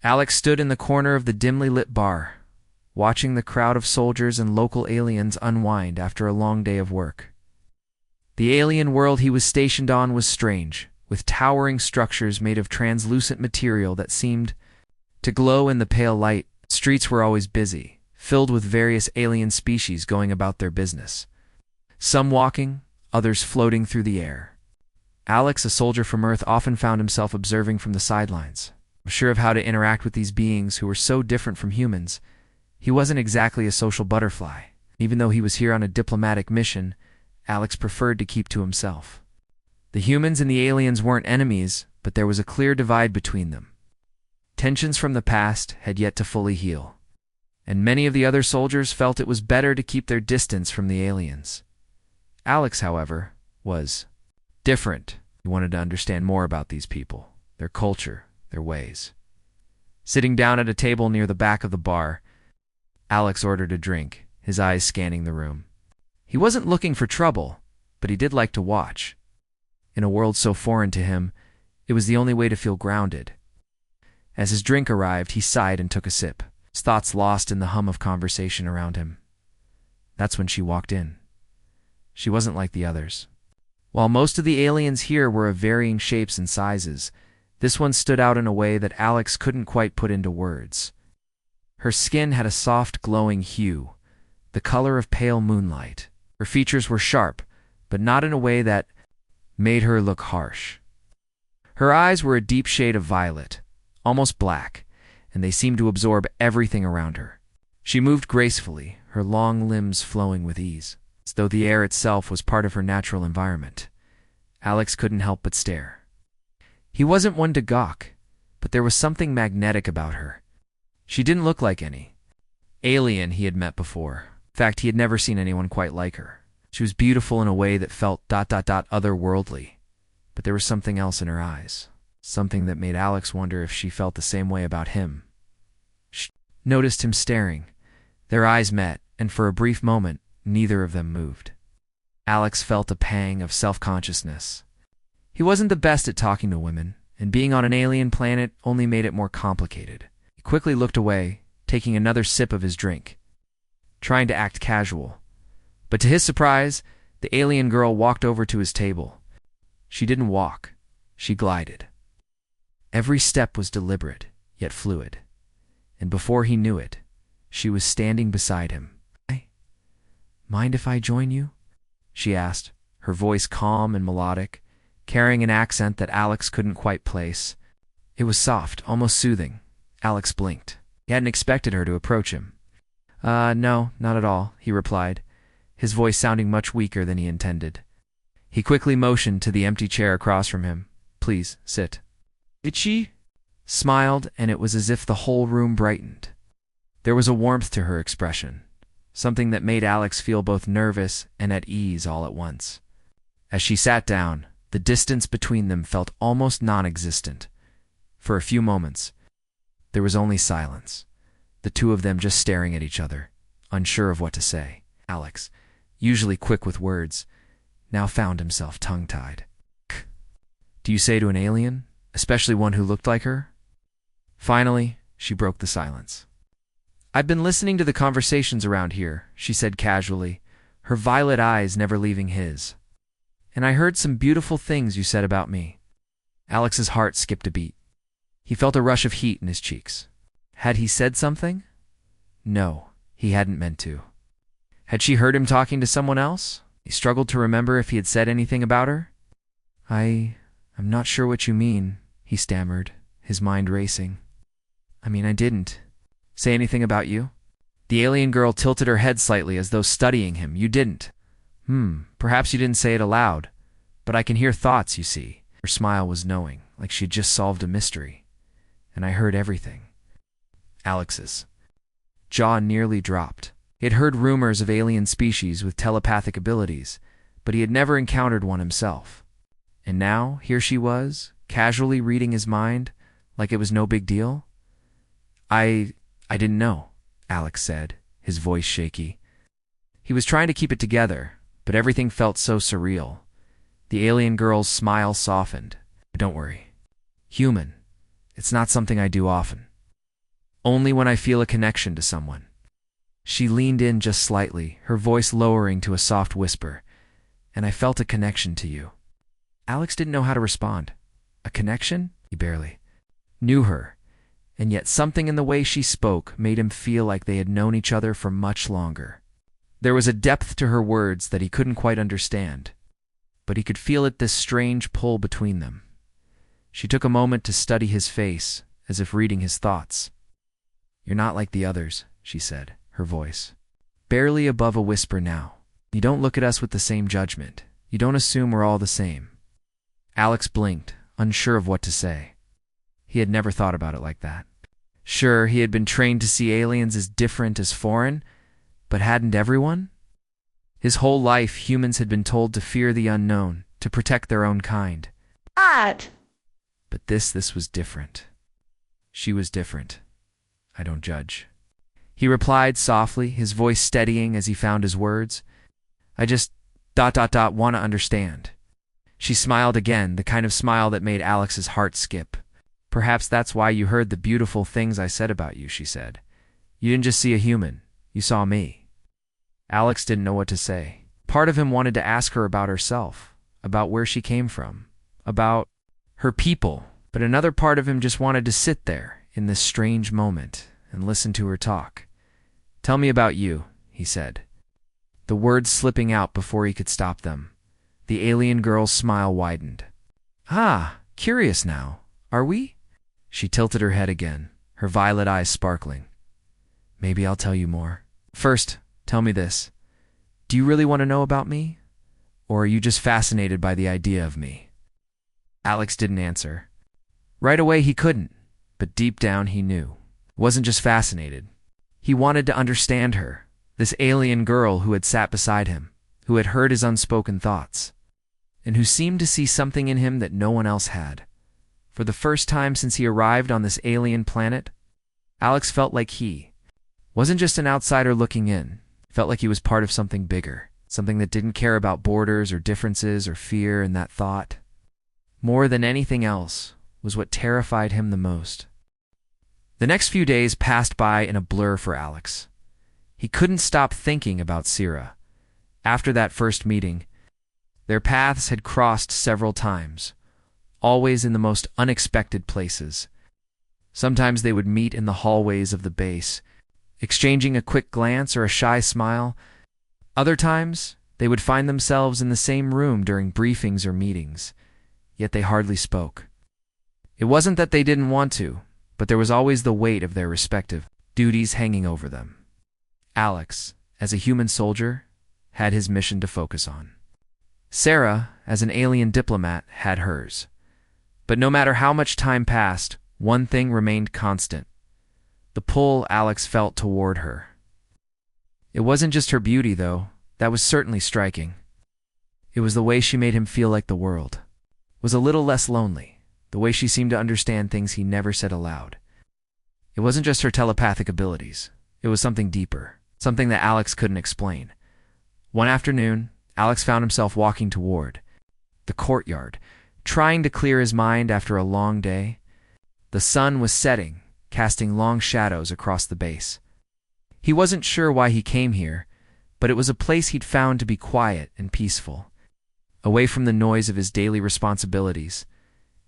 Alex stood in the corner of the dimly lit bar, watching the crowd of soldiers and local aliens unwind after a long day of work. The alien world he was stationed on was strange, with towering structures made of translucent material that seemed to glow in the pale light. Streets were always busy, filled with various alien species going about their business. Some walking, others floating through the air. Alex, a soldier from Earth, often found himself observing from the sidelines. Unsure of how to interact with these beings who were so different from humans, he wasn't exactly a social butterfly. Even though he was here on a diplomatic mission, Alex preferred to keep to himself. The humans and the aliens weren't enemies, but there was a clear divide between them. Tensions from the past had yet to fully heal, and many of the other soldiers felt it was better to keep their distance from the aliens. Alex, however, was different. He wanted to understand more about these people, their culture, their ways. Sitting down at a table near the back of the bar, Alex ordered a drink, his eyes scanning the room. He wasn't looking for trouble, but he did like to watch. In a world so foreign to him, it was the only way to feel grounded. As his drink arrived, he sighed and took a sip, his thoughts lost in the hum of conversation around him. That's when she walked in. She wasn't like the others. While most of the aliens here were of varying shapes and sizes, this one stood out in a way that Alex couldn't quite put into words. Her skin had a soft, glowing hue, the color of pale moonlight. Her features were sharp, but not in a way that made her look harsh. Her eyes were a deep shade of violet, almost black, and they seemed to absorb everything around her. She moved gracefully, her long limbs flowing with ease, as though the air itself was part of her natural environment. Alex couldn't help but stare. He wasn't one to gawk, but there was something magnetic about her. She didn't look like any alien he had met before. In fact, he had never seen anyone quite like her. She was beautiful in a way that felt otherworldly, but there was something else in her eyes, something that made Alex wonder if she felt the same way about him. She noticed him staring. Their eyes met, and for a brief moment, neither of them moved. Alex felt a pang of self-consciousness. He wasn't the best at talking to women, and being on an alien planet only made it more complicated. He quickly looked away, taking another sip of his drink, trying to act casual. But to his surprise, the alien girl walked over to his table. She didn't walk, she glided. Every step was deliberate, yet fluid. And before he knew it, she was standing beside him. "Mind if I join you?" she asked, her voice calm and melodic, carrying an accent that Alex couldn't quite place. It was soft, almost soothing. Alex blinked. He hadn't expected her to approach him. No, not at all," he replied, his voice sounding much weaker than he intended. He quickly motioned to the empty chair across from him. "Please, sit." She smiled, and it was as if the whole room brightened. There was a warmth to her expression, something that made Alex feel both nervous and at ease all at once. As she sat down, the distance between them felt almost non-existent. For a few moments, there was only silence, the two of them just staring at each other, unsure of what to say. Alex, usually quick with words, now found himself tongue-tied. "Do you say to an alien, especially one who looked like her?" Finally, she broke the silence. "I've been listening to the conversations around here," she said casually, her violet eyes never leaving his. "And I heard some beautiful things you said about me." Alex's heart skipped a beat. He felt a rush of heat in his cheeks. Had he said something? No, he hadn't meant to. Had she heard him talking to someone else? He struggled to remember if he had said anything about her. I'm not sure what you mean," he stammered, his mind racing. I didn't say anything about you." The alien girl tilted her head slightly as though studying him. "You didn't? Perhaps you didn't say it aloud, but I can hear thoughts, you see." Her smile was knowing, like she'd just solved a mystery. "And I heard everything." Alex's jaw nearly dropped. He had heard rumors of alien species with telepathic abilities, but he had never encountered one himself. And now, here she was, casually reading his mind, like it was no big deal. I didn't know," Alex said, his voice shaky. He was trying to keep it together, but everything felt so surreal. The alien girl's smile softened. "Don't worry. Human. It's not something I do often." Only when I feel a connection to someone. She leaned in just slightly, her voice lowering to a soft whisper, and I felt a connection to you. Alex didn't know how to respond. A connection? He barely knew her, and yet something in the way she spoke made him feel like they had known each other for much longer. There was a depth to her words that he couldn't quite understand, but he could feel this strange pull between them. She took a moment to study his face, as if reading his thoughts. "You're not like the others," she said, her voice barely above a whisper now. "You don't look at us with the same judgment. You don't assume we're all the same." Alex blinked, unsure of what to say. He had never thought about it like that. Sure, he had been trained to see aliens as different as foreign, but hadn't everyone? His whole life, humans had been told to fear the unknown, to protect their own kind. What? But this was different. She was different. "I don't judge," he replied softly, his voice steadying as he found his words. "I just want to understand." She smiled again, the kind of smile that made Alex's heart skip. "Perhaps that's why you heard the beautiful things I said about you," she said. "You didn't just see a human, you saw me." Alex didn't know what to say. Part of him wanted to ask her about herself, about where she came from, about her people, but another part of him just wanted to sit there in this strange moment and listen to her talk. "Tell me about you," he said, the words slipping out before he could stop them. The alien girl's smile widened. "Ah, curious now, are we?" She tilted her head again, her violet eyes sparkling. "Maybe I'll tell you more. First, tell me this. Do you really want to know about me? Or are you just fascinated by the idea of me?" Alex didn't answer. Right away he couldn't, but deep down he knew. Wasn't just fascinated. He wanted to understand her, this alien girl who had sat beside him, who had heard his unspoken thoughts, and who seemed to see something in him that no one else had. For the first time since he arrived on this alien planet, Alex felt like he wasn't just an outsider looking in. Felt like he was part of something bigger, something that didn't care about borders or differences or fear, and that thought, more than anything else, was what terrified him the most. The next few days passed by in a blur for Alex. He couldn't stop thinking about Sira. After that first meeting, their paths had crossed several times, always in the most unexpected places. Sometimes they would meet in the hallways of the base, exchanging a quick glance or a shy smile. Other times, they would find themselves in the same room during briefings or meetings, yet they hardly spoke. It wasn't that they didn't want to, but there was always the weight of their respective duties hanging over them. Alex, as a human soldier, had his mission to focus on. Sarah, as an alien diplomat, had hers. But no matter how much time passed, one thing remained constant: the pull Alex felt toward her. It wasn't just her beauty, though. That was certainly striking. It was the way she made him feel like the world was a little less lonely, the way she seemed to understand things he never said aloud. It wasn't just her telepathic abilities. It was something deeper, something that Alex couldn't explain. One afternoon, Alex found himself walking toward the courtyard, trying to clear his mind after a long day. The sun was setting, casting long shadows across the base. He wasn't sure why he came here, but it was a place he'd found to be quiet and peaceful, away from the noise of his daily responsibilities.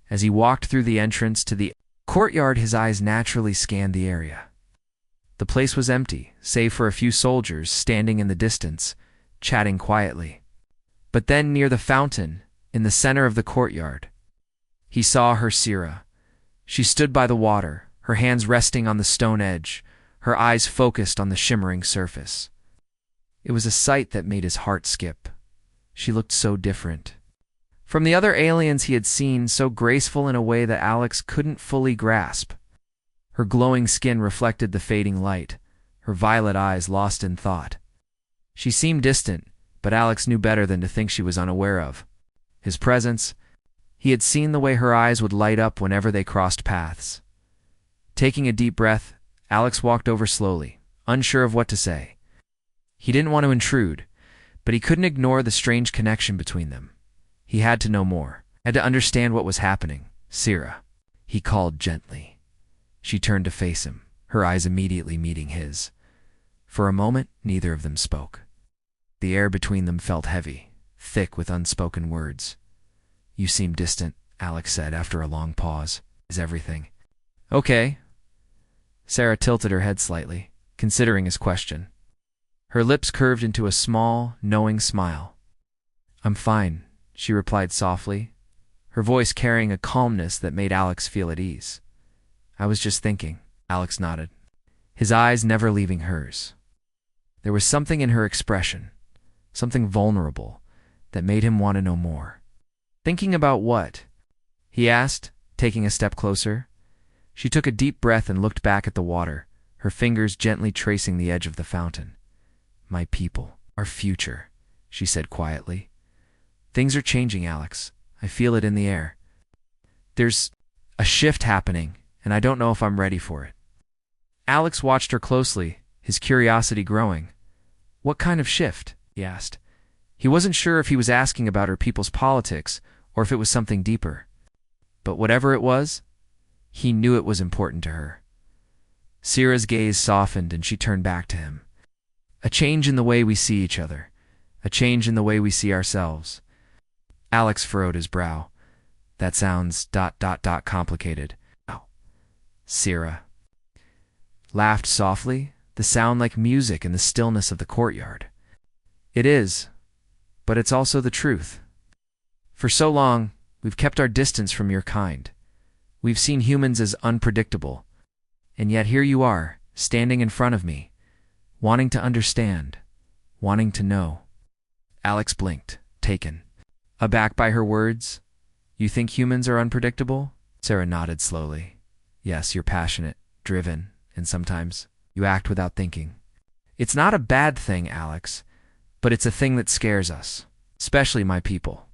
As he walked through the entrance to the courtyard, his eyes naturally scanned the area. The place was empty, save for a few soldiers standing in the distance, chatting quietly. But then near the fountain, in the center of the courtyard, he saw her Sira. She stood by the water, her hands resting on the stone edge, her eyes focused on the shimmering surface. It was a sight that made his heart skip. She looked so different from the other aliens he had seen, so graceful in a way that Alex couldn't fully grasp. Her glowing skin reflected the fading light, her violet eyes lost in thought. She seemed distant, but Alex knew better than to think she was unaware of his presence. He had seen the way her eyes would light up whenever they crossed paths. Taking a deep breath, Alex walked over slowly, unsure of what to say. He didn't want to intrude, but he couldn't ignore the strange connection between them. He had to know more, had to understand what was happening. "Sira," he called gently. She turned to face him, her eyes immediately meeting his. For a moment, neither of them spoke. The air between them felt heavy, thick with unspoken words. "You seem distant," Alex said after a long pause. "Is everything okay?" Sarah tilted her head slightly, considering his question. Her lips curved into a small, knowing smile. "I'm fine," she replied softly, her voice carrying a calmness that made Alex feel at ease. "I was just thinking." Alex nodded, his eyes never leaving hers. There was something in her expression, something vulnerable, that made him want to know more. "Thinking about what?" he asked, taking a step closer. She took a deep breath and looked back at the water, her fingers gently tracing the edge of the fountain. "My people, our future," she said quietly. "Things are changing, Alex. I feel it in the air. There's a shift happening, and I don't know if I'm ready for it." Alex watched her closely, his curiosity growing. "What kind of shift?" he asked. He wasn't sure if he was asking about her people's politics or if it was something deeper. But whatever it was, he knew it was important to her. Syrah's gaze softened and she turned back to him. "A change in the way we see each other. A change in the way we see ourselves." Alex furrowed his brow. "That sounds ... complicated." "Oh." Syrah laughed softly, the sound like music in the stillness of the courtyard. "It is, but it's also the truth. For so long, we've kept our distance from your kind. We've seen humans as unpredictable. And yet here you are, standing in front of me, wanting to understand, wanting to know." Alex blinked, taken. Aback by her words. "You think humans are unpredictable?" Sarah nodded slowly. "Yes, you're passionate, driven, and sometimes you act without thinking. It's not a bad thing, Alex, but it's a thing that scares us, especially my people.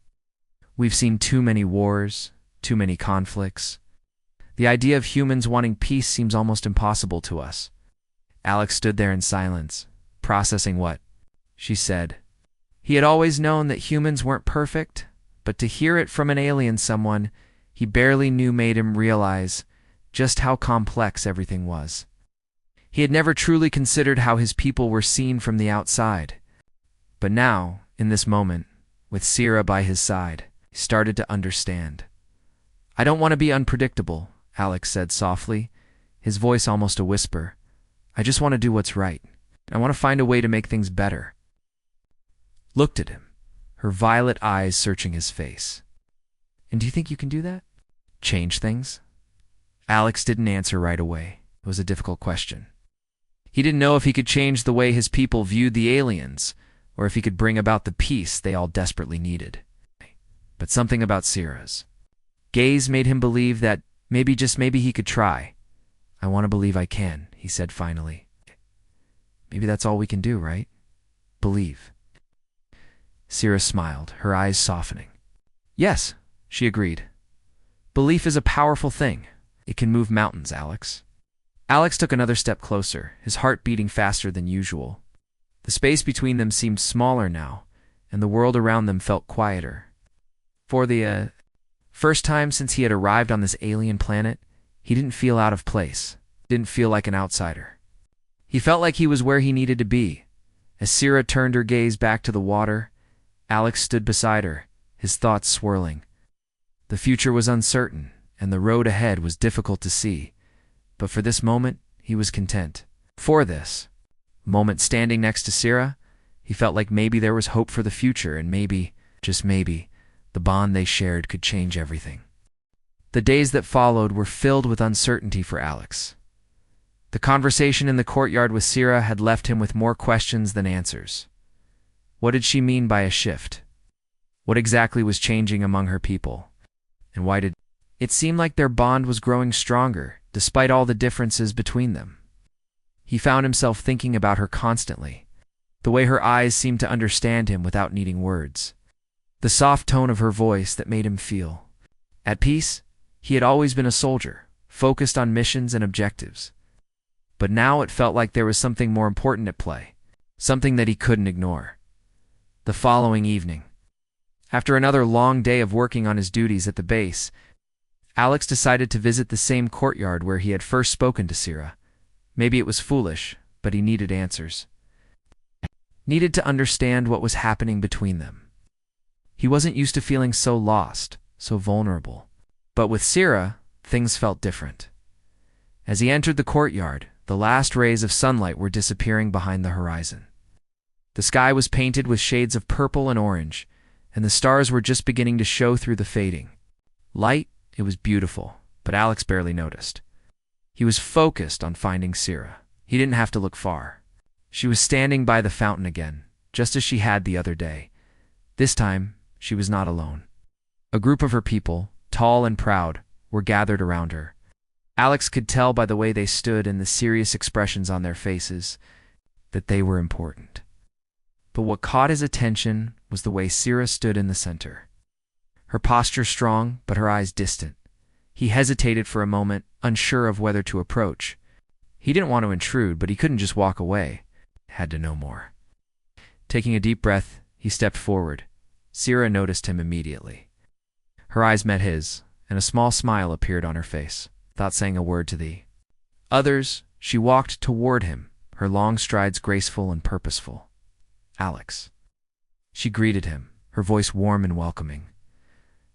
We've seen too many wars, too many conflicts. The idea of humans wanting peace seems almost impossible to us." Alex stood there in silence, processing what she said. He had always known that humans weren't perfect, but to hear it from an alien someone he barely knew made him realize just how complex everything was. He had never truly considered how his people were seen from the outside. But now, in this moment, with Syrah by his side, he started to understand. "I don't want to be unpredictable," Alex said softly, his voice almost a whisper. "I just want to do what's right. I want to find a way to make things better." Looked at him, her violet eyes searching his face. "And do you think you can do that? Change things?" Alex didn't answer right away. It was a difficult question. He didn't know if he could change the way his people viewed the aliens, or if he could bring about the peace they all desperately needed. But something about Syrah's gaze made him believe that maybe, just maybe, he could try. "I want to believe I can," he said finally. "Maybe that's all we can do, right? Believe." Syrah smiled, her eyes softening. "Yes," she agreed. "Belief is a powerful thing. It can move mountains, Alex." Alex took another step closer, his heart beating faster than usual. The space between them seemed smaller now, and the world around them felt quieter. For the first time since he had arrived on this alien planet, he didn't feel out of place, didn't feel like an outsider. He felt like he was where he needed to be. As Syrah turned her gaze back to the water, Alex stood beside her, his thoughts swirling. The future was uncertain, and the road ahead was difficult to see. But for this moment, he was content. For this moment standing next to Syrah, he felt like maybe there was hope for the future, and maybe, just maybe, the bond they shared could change everything. The days that followed were filled with uncertainty for Alex. The conversation in the courtyard with Syrah had left him with more questions than answers. What did she mean by a shift? What exactly was changing among her people? And why did it seem like their bond was growing stronger, despite all the differences between them? He found himself thinking about her constantly, the way her eyes seemed to understand him without needing words, the soft tone of her voice that made him feel at peace. He had always been a soldier, focused on missions and objectives. But now it felt like there was something more important at play, something that he couldn't ignore. The following evening, after another long day of working on his duties at the base, Alex decided to visit the same courtyard where he had first spoken to Syrah. Maybe it was foolish, but he needed answers. Needed to understand what was happening between them. He wasn't used to feeling so lost, so vulnerable. But with Sira, things felt different. As he entered the courtyard, the last rays of sunlight were disappearing behind the horizon. The sky was painted with shades of purple and orange, and the stars were just beginning to show through the fading light. It was beautiful, but Alex barely noticed. He was focused on finding Sira. He didn't have to look far. She was standing by the fountain again, just as she had the other day. This time, she was not alone. A group of her people, tall and proud, were gathered around her. Alex could tell by the way they stood and the serious expressions on their faces that they were important. But what caught his attention was the way Sira stood in the center. Her posture strong, but her eyes distant. He hesitated for a moment, unsure of whether to approach. He didn't want to intrude, but he couldn't just walk away. Had to know more. Taking a deep breath, he stepped forward. Sira noticed him immediately. Her eyes met his, and a small smile appeared on her face. Without saying a word to the others, she walked toward him, her long strides graceful and purposeful. Alex. She greeted him, her voice warm and welcoming.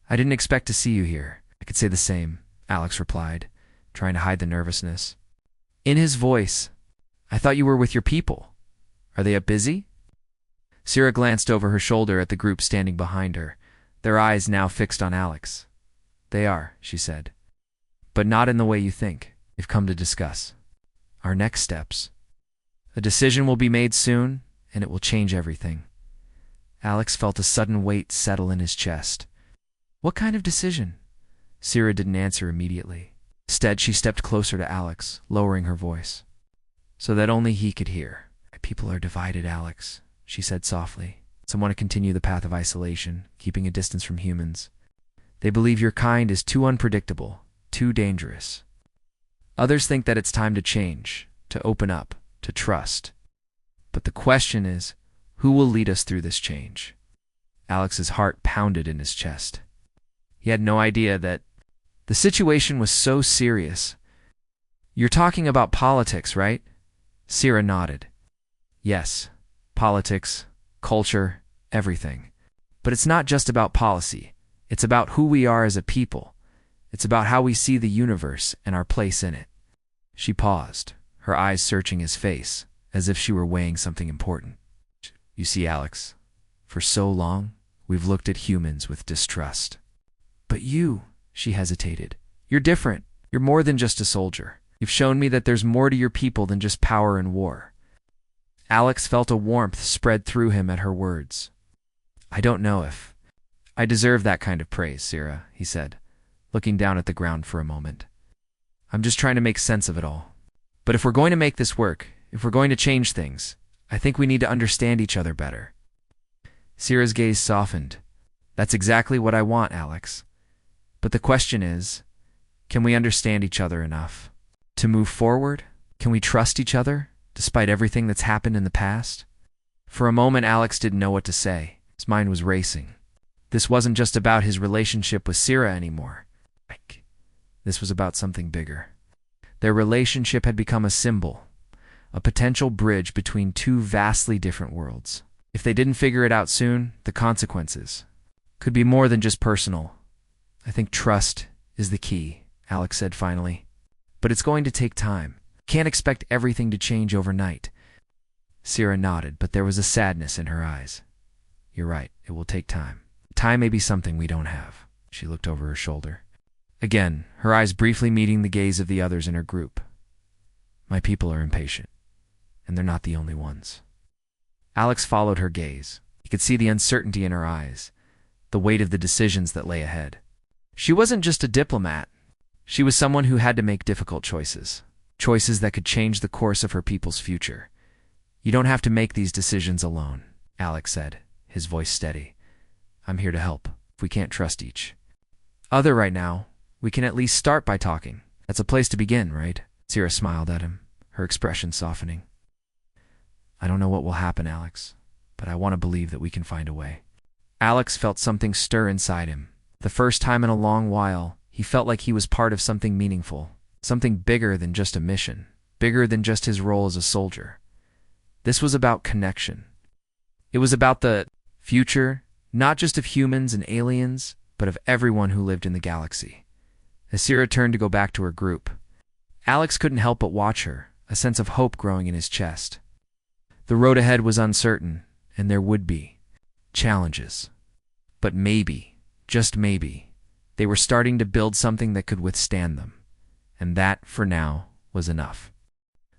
I didn't expect to see you here. I could say the same, Alex replied, trying to hide the nervousness. In his voice, I thought you were with your people. Are they up busy? Sira glanced over her shoulder at the group standing behind her, their eyes now fixed on Alex. They are, she said. But not in the way you think. We've come to discuss our next steps. A decision will be made soon, and it will change everything. Alex felt a sudden weight settle in his chest. What kind of decision? Sira didn't answer immediately. Instead, she stepped closer to Alex, lowering her voice, so that only he could hear. My people are divided, Alex, she said softly. Some want to continue the path of isolation, keeping a distance from humans. They believe your kind is too unpredictable, too dangerous. Others think that it's time to change, to open up, to trust. But the question is, who will lead us through this change? Alex's heart pounded in his chest. He had no idea that the situation was so serious. You're talking about politics, right? Sira nodded. Yes, politics, culture, everything. But it's not just about policy. It's about who we are as a people. It's about how we see the universe and our place in it. She paused, her eyes searching his face, as if she were weighing something important. You see, Alex, for so long, we've looked at humans with distrust. But you, she hesitated. You're different. You're more than just a soldier. You've shown me that there's more to your people than just power and war. Alex felt a warmth spread through him at her words. I don't know if I deserve that kind of praise, Sira, he said, looking down at the ground for a moment. I'm just trying to make sense of it all. But if we're going to make this work, if we're going to change things, I think we need to understand each other better. Sira's gaze softened. That's exactly what I want, Alex. But the question is, can we understand each other enough to move forward? Can we trust each other, despite everything that's happened in the past? For a moment, Alex didn't know what to say. His mind was racing. This wasn't just about his relationship with Sira anymore. This was about something bigger. Their relationship had become a symbol, a potential bridge between two vastly different worlds. If they didn't figure it out soon, the consequences could be more than just personal. I think trust is the key, Alex said finally. But it's going to take time. Can't expect everything to change overnight. Sira nodded, but there was a sadness in her eyes. You're right, it will take time. Time may be something we don't have. She looked over her shoulder. Again, her eyes briefly meeting the gaze of the others in her group. My people are impatient, and they're not the only ones. Alex followed her gaze. He could see the uncertainty in her eyes, the weight of the decisions that lay ahead. She wasn't just a diplomat. She was someone who had to make difficult choices, choices that could change the course of her people's future. You don't have to make these decisions alone, Alex said, his voice steady. I'm here to help, if we can't trust each other right now. We can at least start by talking. That's a place to begin, right? Sira smiled at him, her expression softening. I don't know what will happen, Alex, but I want to believe that we can find a way. Alex felt something stir inside him. The first time in a long while, he felt like he was part of something meaningful, something bigger than just a mission, bigger than just his role as a soldier. This was about connection. It was about the future, not just of humans and aliens, but of everyone who lived in the galaxy. As Sira turned to go back to her group, Alex couldn't help but watch her, a sense of hope growing in his chest. The road ahead was uncertain, and there would be challenges. But maybe, just maybe, they were starting to build something that could withstand them. And that, for now, was enough.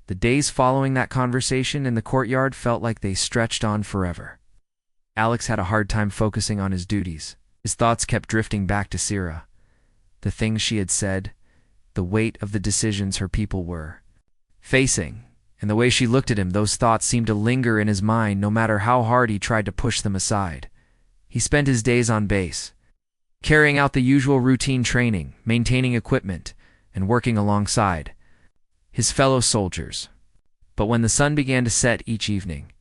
The days following that conversation in the courtyard felt like they stretched on forever. Alex had a hard time focusing on his duties. His thoughts kept drifting back to Sira. The things she had said, the weight of the decisions her people were facing, and the way she looked at him, those thoughts seemed to linger in his mind no matter how hard he tried to push them aside. He spent his days on base, carrying out the usual routine training, maintaining equipment, and working alongside his fellow soldiers. But when the sun began to set each evening,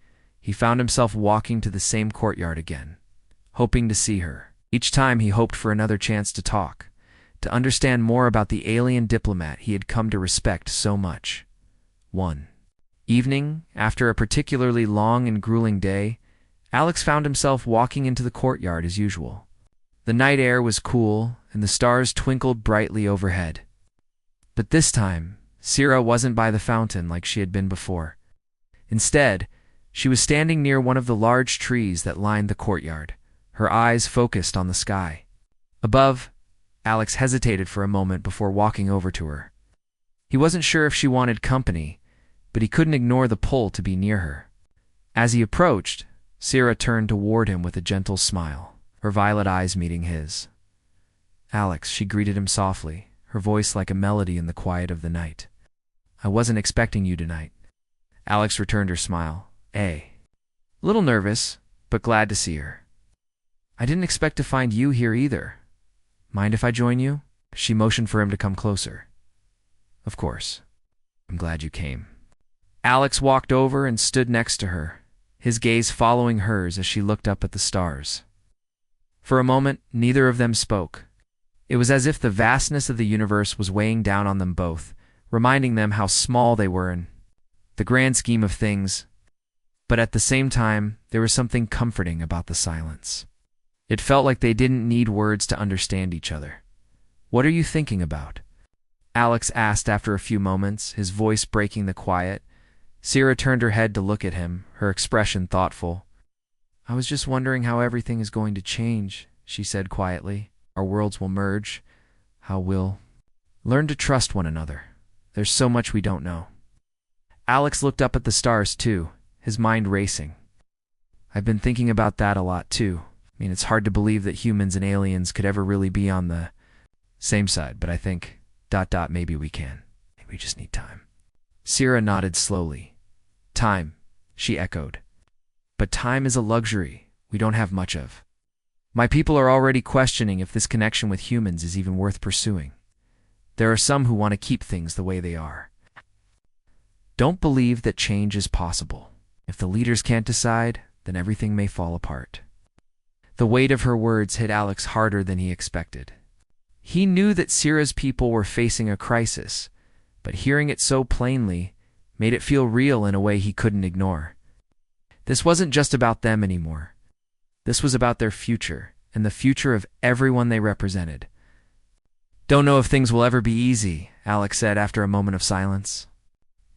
he found himself walking to the same courtyard again, hoping to see her. Each time he hoped for another chance to talk, to understand more about the alien diplomat he had come to respect so much. One evening, after a particularly long and grueling day, Alex found himself walking into the courtyard as usual. The night air was cool, and the stars twinkled brightly overhead. But this time, Sira wasn't by the fountain like she had been before. Instead, she was standing near one of the large trees that lined the courtyard, her eyes focused on the sky. Above, Alex hesitated for a moment before walking over to her. He wasn't sure if she wanted company, but he couldn't ignore the pull to be near her. As he approached, Sira turned toward him with a gentle smile, her violet eyes meeting his. "Alex," she greeted him softly, her voice like a melody in the quiet of the night. "I wasn't expecting you tonight." Alex returned her smile. A little nervous, but glad to see her. "I didn't expect to find you here either. Mind if I join you?" She motioned for him to come closer. "Of course. I'm glad you came." Alex walked over and stood next to her, his gaze following hers as she looked up at the stars. For a moment, neither of them spoke. It was as if the vastness of the universe was weighing down on them both, reminding them how small they were in the grand scheme of things. But at the same time, there was something comforting about the silence. It felt like they didn't need words to understand each other. "What are you thinking about?" Alex asked after a few moments, his voice breaking the quiet. Sira turned her head to look at him, her expression thoughtful. "I was just wondering how everything is going to change," she said quietly. "Our worlds will merge. How we'll learn to trust one another. There's so much we don't know." Alex looked up at the stars too, his mind racing. "I've been thinking about that a lot too. I mean, it's hard to believe that humans and aliens could ever really be on the same side, but I think... maybe we can. Maybe we just need time." Sira nodded slowly. "Time," she echoed. "But time is a luxury we don't have much of. My people are already questioning if this connection with humans is even worth pursuing. There are some who want to keep things the way they are. Don't believe that change is possible. If the leaders can't decide, then everything may fall apart." The weight of her words hit Alex harder than he expected. He knew that Sira's people were facing a crisis, but hearing it so plainly made it feel real in a way he couldn't ignore. This wasn't just about them anymore. This was about their future, and the future of everyone they represented. "Don't know if things will ever be easy," Alex said after a moment of silence.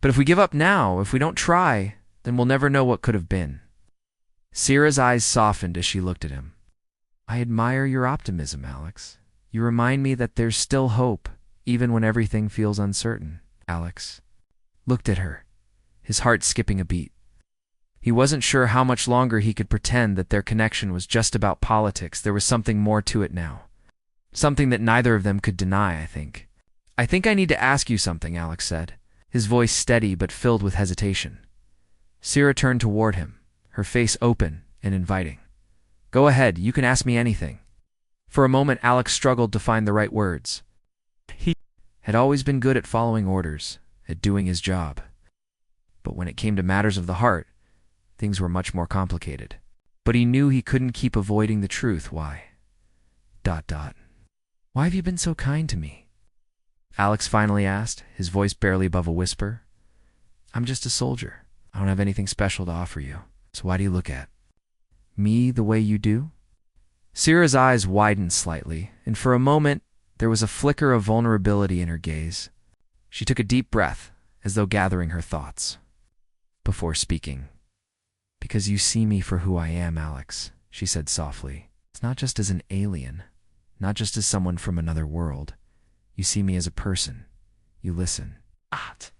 "But if we give up now, if we don't try, then we'll never know what could have been." Sira's eyes softened as she looked at him. "I admire your optimism, Alex. You remind me that there's still hope, even when everything feels uncertain." Alex looked at her, his heart skipping a beat. He wasn't sure how much longer he could pretend that their connection was just about politics. There was something more to it now. Something that neither of them could deny, I think. "I think I need to ask you something," Alex said, his voice steady but filled with hesitation. Sira turned toward him, her face open and inviting. "Go ahead, you can ask me anything." For a moment, Alex struggled to find the right words. He had always been good at following orders, at doing his job. But when it came to matters of the heart, things were much more complicated. But he knew he couldn't keep avoiding the truth. Why? Why have you been so kind to me?" Alex finally asked, his voice barely above a whisper. I'm just a soldier. I don't have anything special to offer you. So why do you look at me the way you do?" Sira's eyes widened slightly, and for a moment there was a flicker of vulnerability in her gaze. She took a deep breath, as though gathering her thoughts, before speaking. "Because you see me for who I am, Alex," she said softly. "It's not just as an alien, not just as someone from another world. You see me as a person. You listen. That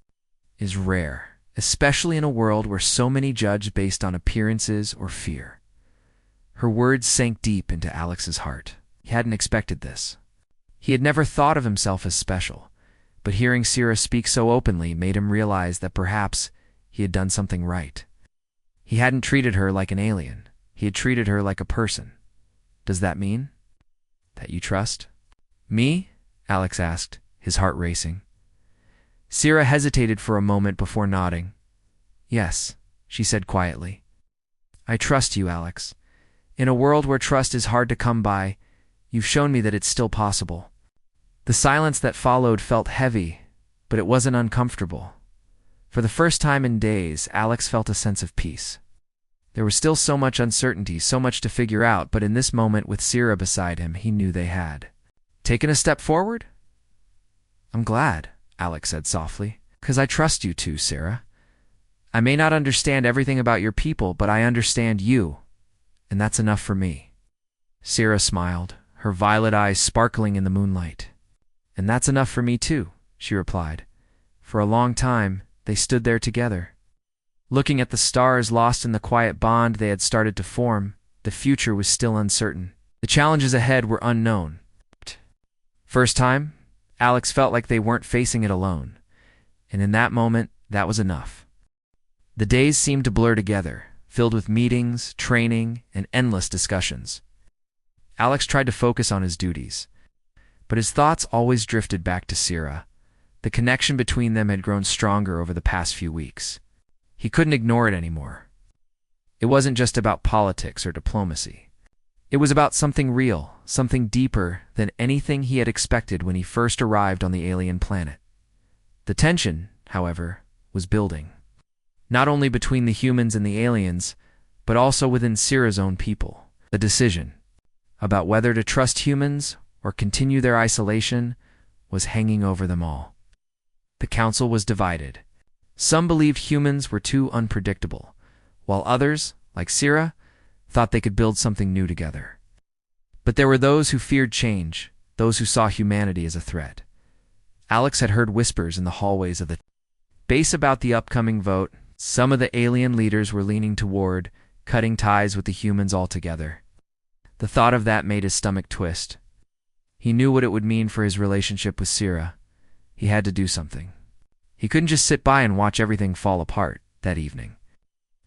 is rare, especially in a world where so many judge based on appearances or fear." Her words sank deep into Alex's heart. He hadn't expected this. He had never thought of himself as special, but hearing Sira speak so openly made him realize that perhaps he had done something right. He hadn't treated her like an alien. He had treated her like a person. "Does that mean that you trust me?" Alex asked, his heart racing. Sira hesitated for a moment before nodding. "Yes," she said quietly. "I trust you, Alex. In a world where trust is hard to come by, you've shown me that it's still possible." The silence that followed felt heavy, but it wasn't uncomfortable. For the first time in days, Alex felt a sense of peace. There was still so much uncertainty, so much to figure out, but in this moment with Sira beside him, he knew they had taken a step forward. "I'm glad," Alex said softly, "because I trust you too, Sira. I may not understand everything about your people, but I understand you, and that's enough for me." Sira smiled, her violet eyes sparkling in the moonlight. "And that's enough for me too," she replied. For a long time, they stood there together, looking at the stars, lost in the quiet bond they had started to form. The future was still uncertain. The challenges ahead were unknown. First time, Alex felt like they weren't facing it alone, and in that moment, that was enough. The days seemed to blur together, filled with meetings, training, and endless discussions. Alex tried to focus on his duties, but his thoughts always drifted back to Sira. The connection between them had grown stronger over the past few weeks. He couldn't ignore it anymore. It wasn't just about politics or diplomacy. It was about something real, something deeper than anything he had expected when he first arrived on the alien planet. The tension, however, was building. Not only between the humans and the aliens, but also within Sira's own people. The decision about whether to trust humans or continue their isolation was hanging over them all. The council was divided. Some believed humans were too unpredictable, while others, like Sira, thought they could build something new together. But there were those who feared change, those who saw humanity as a threat. Alex had heard whispers in the hallways of the base about the upcoming vote. Some of the alien leaders were leaning toward cutting ties with the humans altogether. The thought of that made his stomach twist. He knew what it would mean for his relationship with Sira. He had to do something. He couldn't just sit by and watch everything fall apart that evening.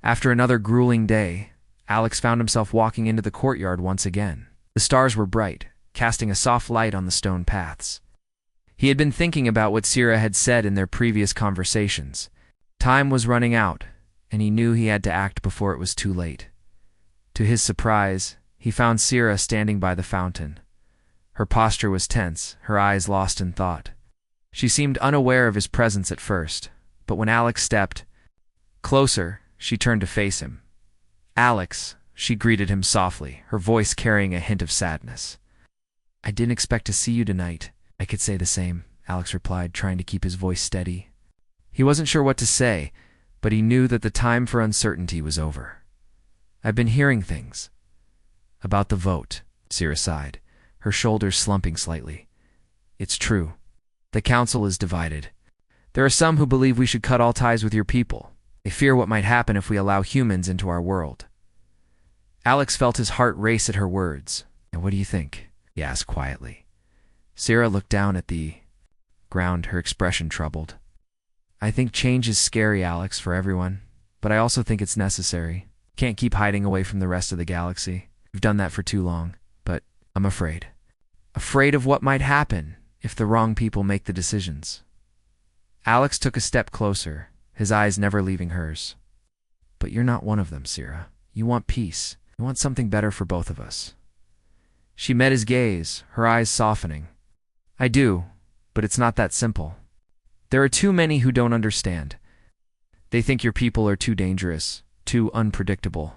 After another grueling day, Alex found himself walking into the courtyard once again. The stars were bright, casting a soft light on the stone paths. He had been thinking about what Sira had said in their previous conversations. Time was running out, and he knew he had to act before it was too late. To his surprise, he found Sira standing by the fountain. Her posture was tense, her eyes lost in thought. She seemed unaware of his presence at first, but when Alex stepped closer, she turned to face him. "Alex," she greeted him softly, her voice carrying a hint of sadness. "I didn't expect to see you tonight." "I could say the same," Alex replied, trying to keep his voice steady. He wasn't sure what to say, but he knew that the time for uncertainty was over. "I've been hearing things about the vote," Sira sighed, her shoulders slumping slightly. "It's true. The council is divided. There are some who believe we should cut all ties with your people. They fear what might happen if we allow humans into our world." Alex felt his heart race at her words. "And what do you think?" he asked quietly. Sira looked down at the ground, her expression troubled. "I think change is scary, Alex, for everyone, but I also think it's necessary. Can't keep hiding away from the rest of the galaxy. We've done that for too long, but I'm afraid. Afraid of what might happen if the wrong people make the decisions." Alex took a step closer, his eyes never leaving hers. "But you're not one of them, Sira. You want peace. You want something better for both of us." She met his gaze, her eyes softening. "I do, but it's not that simple. There are too many who don't understand. They think your people are too dangerous, too unpredictable.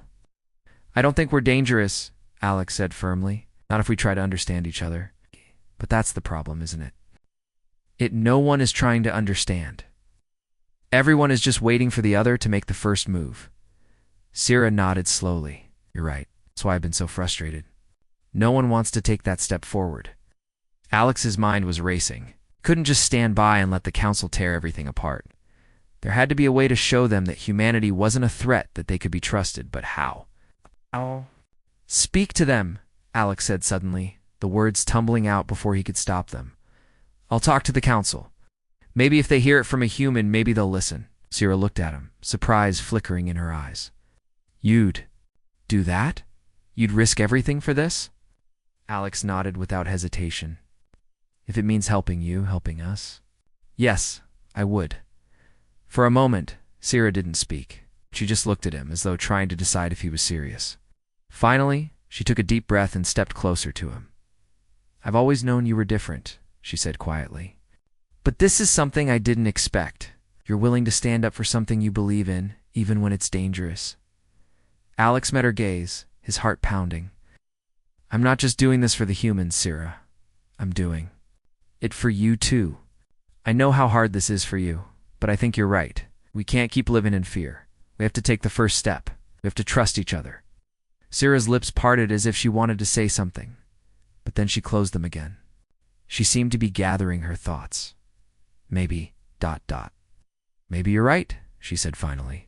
I don't think we're dangerous, Alex said firmly. Not if we try to understand each other. But that's the problem, isn't it? No one is trying to understand. Everyone is just waiting for the other to make the first move. Sira nodded slowly. You're right. That's why I've been so frustrated. No one wants to take that step forward. Alex's mind was racing. Couldn't just stand by and let the council tear everything apart. There had to be a way to show them that humanity wasn't a threat that they could be trusted, but how? How? Speak to them, Alex said suddenly, the words tumbling out before he could stop them. I'll talk to the council. Maybe if they hear it from a human, maybe they'll listen. Sira looked at him, surprise flickering in her eyes. You'd do that? You'd risk everything for this? Alex nodded without hesitation. If it means helping you, helping us. Yes, I would. For a moment, Sira didn't speak. She just looked at him as though trying to decide if he was serious. Finally, she took a deep breath and stepped closer to him. I've always known you were different, she said quietly. But this is something I didn't expect. You're willing to stand up for something you believe in, even when it's dangerous. Alex met her gaze, his heart pounding. I'm not just doing this for the humans, Sira. I'm doing it for you too. I know how hard this is for you, but I think you're right. We can't keep living in fear. We have to take the first step. We have to trust each other. Sira's lips parted as if she wanted to say something, but then she closed them again. She seemed to be gathering her thoughts. Maybe, ... Maybe you're right, she said finally.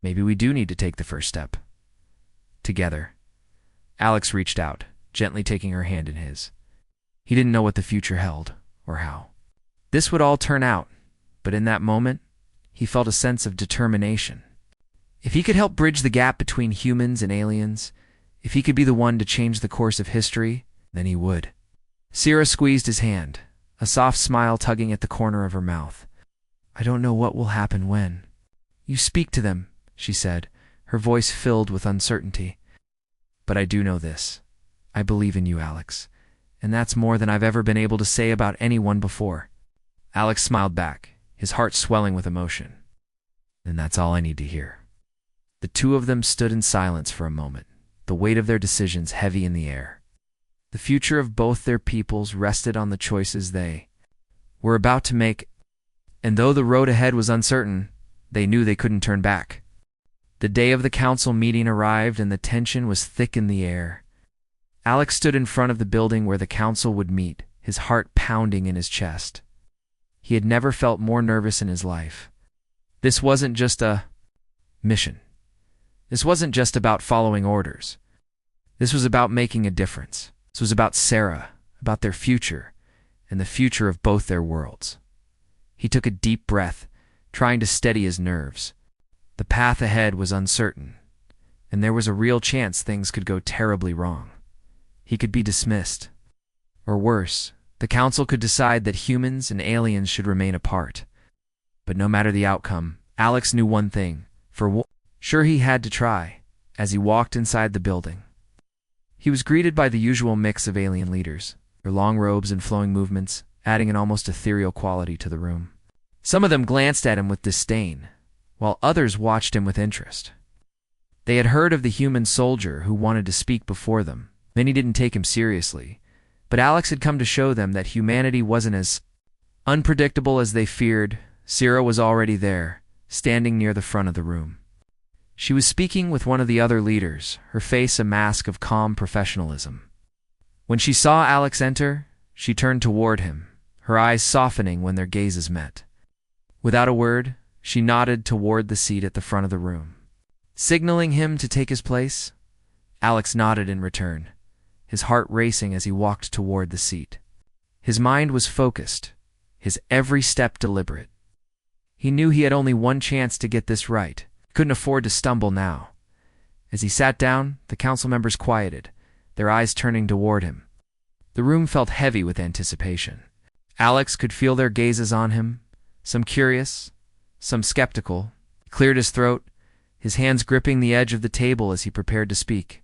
Maybe we do need to take the first step. Together. Alex reached out, gently taking her hand in his. He didn't know what the future held, or how this would all turn out, but in that moment, he felt a sense of determination. If he could help bridge the gap between humans and aliens, if he could be the one to change the course of history, then he would. Sira squeezed his hand, a soft smile tugging at the corner of her mouth. I don't know what will happen when. You speak to them, she said, her voice filled with uncertainty. But I do know this. I believe in you, Alex. And that's more than I've ever been able to say about anyone before. Alex smiled back, his heart swelling with emotion. And that's all I need to hear. The two of them stood in silence for a moment, the weight of their decisions heavy in the air. The future of both their peoples rested on the choices they were about to make, and though the road ahead was uncertain, they knew they couldn't turn back. The day of the council meeting arrived and the tension was thick in the air. Alex stood in front of the building where the council would meet, his heart pounding in his chest. He had never felt more nervous in his life. This wasn't just a mission. This wasn't just about following orders. This was about making a difference. This was about Sarah, about their future, and the future of both their worlds. He took a deep breath, trying to steady his nerves. The path ahead was uncertain, and there was a real chance things could go terribly wrong. He could be dismissed. Or worse, the council could decide that humans and aliens should remain apart. But no matter the outcome, Alex knew one thing. Sure, he had to try, as he walked inside the building. He was greeted by the usual mix of alien leaders, their long robes and flowing movements, adding an almost ethereal quality to the room. Some of them glanced at him with disdain, while others watched him with interest. They had heard of the human soldier who wanted to speak before them. Many didn't take him seriously, but Alex had come to show them that humanity wasn't as unpredictable as they feared. Sira was already there, standing near the front of the room. She was speaking with one of the other leaders, her face a mask of calm professionalism. When she saw Alex enter, she turned toward him, her eyes softening when their gazes met. Without a word, she nodded toward the seat at the front of the room. Signaling him to take his place, Alex nodded in return, his heart racing as he walked toward the seat. His mind was focused, his every step deliberate. He knew he had only one chance to get this right. Couldn't afford to stumble now. As he sat down, the council members quieted, their eyes turning toward him. The room felt heavy with anticipation. Alex could feel their gazes on him, some curious, some skeptical. He cleared his throat, his hands gripping the edge of the table as he prepared to speak.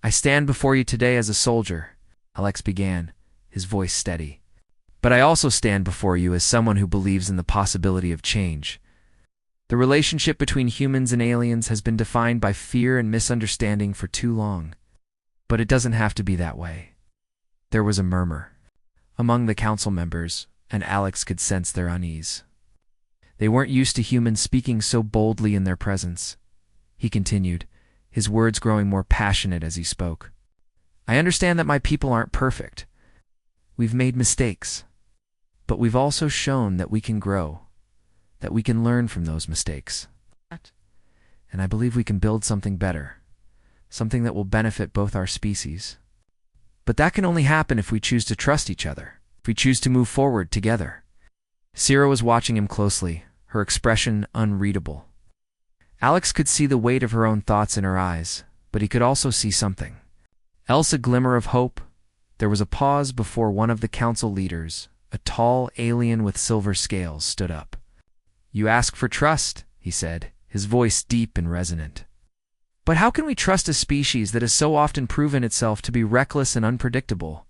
I stand before you today as a soldier, Alex began, his voice steady. But I also stand before you as someone who believes in the possibility of change. The relationship between humans and aliens has been defined by fear and misunderstanding for too long. But it doesn't have to be that way. There was a murmur among the council members, and Alex could sense their unease. They weren't used to humans speaking so boldly in their presence. He continued, his words growing more passionate as he spoke. I understand that my people aren't perfect. We've made mistakes. But we've also shown that we can grow, that we can learn from those mistakes. And I believe we can build something better, something that will benefit both our species. But that can only happen if we choose to trust each other, if we choose to move forward together. Sierra was watching him closely, her expression unreadable. Alex could see the weight of her own thoughts in her eyes, but he could also see something else, a glimmer of hope. There was a pause before one of the council leaders, a tall alien with silver scales, stood up. You ask for trust, he said, his voice deep and resonant. But how can we trust a species that has so often proven itself to be reckless and unpredictable?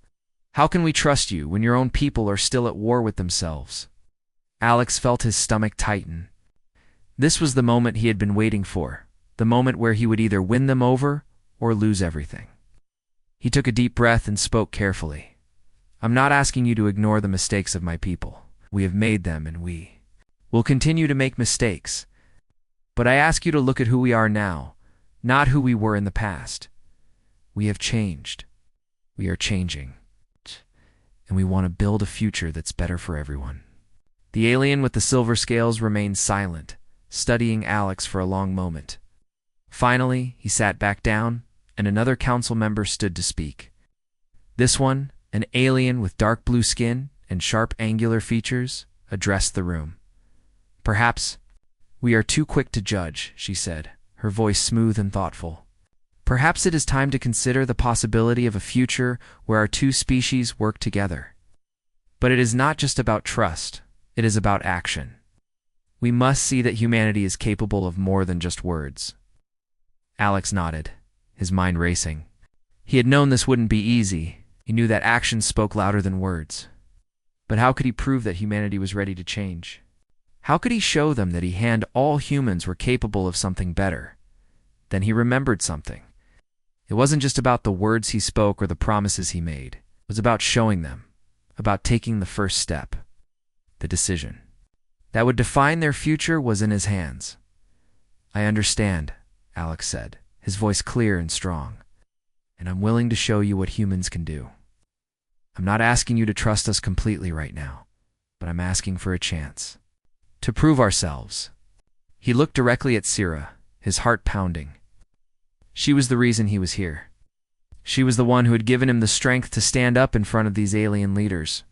How can we trust you when your own people are still at war with themselves? Alex felt his stomach tighten. This was the moment he had been waiting for, the moment where he would either win them over or lose everything. He took a deep breath and spoke carefully. I'm not asking you to ignore the mistakes of my people. We have made them, and we will continue to make mistakes. But I ask you to look at who we are now, not who we were in the past. We have changed. We are changing. And we want to build a future that's better for everyone. The alien with the silver scales remained silent, studying Alex for a long moment. Finally, he sat back down, and another council member stood to speak. This one, an alien with dark blue skin and sharp angular features, addressed the room. Perhaps we are too quick to judge, she said, her voice smooth and thoughtful. Perhaps it is time to consider the possibility of a future where our two species work together. But it is not just about trust, it is about action. We must see that humanity is capable of more than just words. Alex nodded, his mind racing. He had known this wouldn't be easy. He knew that actions spoke louder than words. But how could he prove that humanity was ready to change? How could he show them that all humans were capable of something better? Then he remembered something. It wasn't just about the words he spoke or the promises he made. It was about showing them, about taking the first step. The decision that would define their future was in his hands. I understand, Alex said, his voice clear and strong. And I'm willing to show you what humans can do. I'm not asking you to trust us completely right now, but I'm asking for a chance to prove ourselves. He looked directly at Sierra, his heart pounding. She was the reason he was here. She was the one who had given him the strength to stand up in front of these alien leaders.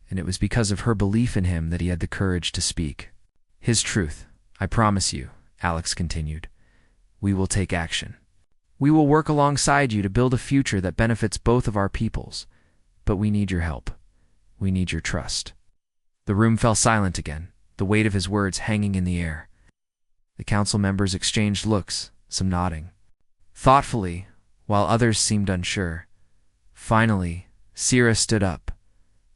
And it was because of her belief in him that he had the courage to speak. His truth, I promise you, Alex continued. We will take action. We will work alongside you to build a future that benefits both of our peoples. But we need your help. We need your trust. The room fell silent again, the weight of his words hanging in the air. The council members exchanged looks, some nodding thoughtfully, while others seemed unsure. Finally, Sierra stood up,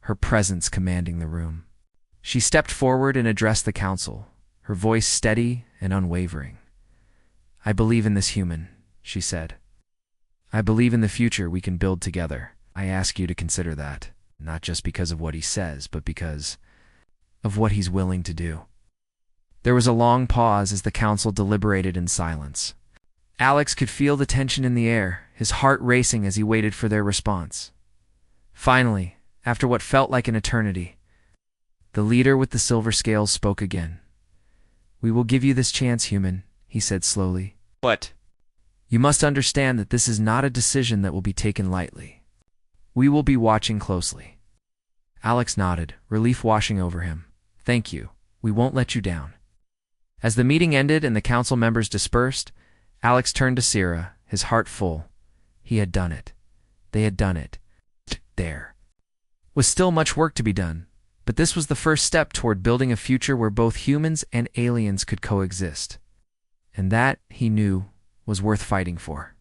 her presence commanding the room. She stepped forward and addressed the council, her voice steady and unwavering. I believe in this human, she said. I believe in the future we can build together. I ask you to consider that, not just because of what he says, but because of what he's willing to do. There was a long pause as the council deliberated in silence. Alex could feel the tension in the air, his heart racing as he waited for their response. Finally, after what felt like an eternity, the leader with the silver scales spoke again. We will give you this chance, human, he said slowly. What? You must understand that this is not a decision that will be taken lightly. We will be watching closely. Alex nodded, relief washing over him. Thank you. We won't let you down. As the meeting ended and the council members dispersed, Alex turned to Sierra, his heart full. He had done it. They had done it. There was still much work to be done, but this was the first step toward building a future where both humans and aliens could coexist. And that, he knew, was worth fighting for.